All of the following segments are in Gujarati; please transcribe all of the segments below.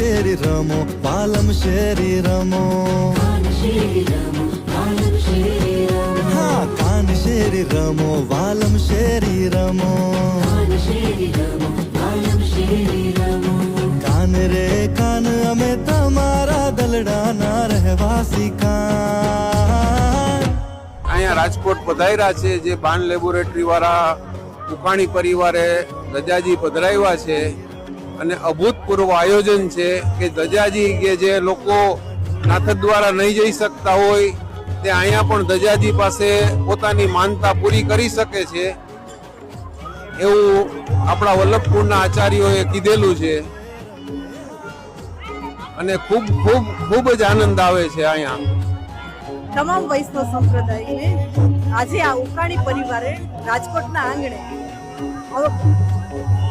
શેરી રમો વાલમ શેરી રમો હા કાન શેરી રમો વાલમ શેરી રમો કાન રે કાન અમે તમારા દલડાના રહેવાસી કાન અહીંયા રાજકોટ પધાર્યા છે જે બાન લેબોરેટરી વાળા ઉકાણી પરિવારે ધજાજી પધરાવ્યા છે અને અભૂતપૂર્વ આયોજન છે કે ધજાજી કે જે લોકો નાથદ દ્વારા નહીં જઈ શકતા હોય તે અહીંયા પણ ધજાજી પાસે પોતાની માનતા પૂરી કરી શકે છે એવું આપણા વલ્લભપુરના આચાર્યોએ કીધેલું છે અને ખૂબ ખૂબ ખૂબ જ આનંદ આવે છે અહીંયા તમામ વૈષ્ણવ સંપ્રદાયને આજે આ ઉકાણી પરિવારે રાજકોટના આંગણે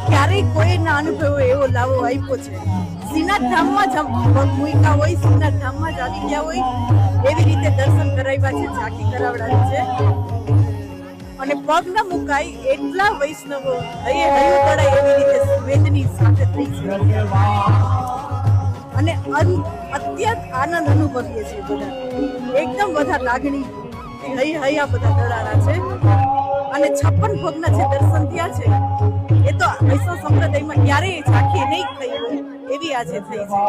ક્યારેય કોઈના અનુભવ એવો લાવો આપ્યો છે. શ્રીનાથ ધામમાં જ મૂક્યા હોય, શ્રીનાથ ધામમાં જ આવી ગયા હોય એવી રીતે દર્શન કરાવ્યા છે, ઝાંખી કરાવડાવી છે અને પગ ન મુકાય એટલા વૈષ્ણવો હૈયું તળાય એવી રીતે વેદની સાથે થઈ છે અને અત્યંત આનંદ અનુભવીએ છીએ બધા. એકદમ બધા લાગણી હૈયા બધા તળાના છે અને 56 ભોગના જે દર્શન થયા છે એ તો વૈષ્ણવ સંપ્રદાયમાં ક્યારેય ઝાંખી નહીં થઈ હોય એવી આજે થઈ છે.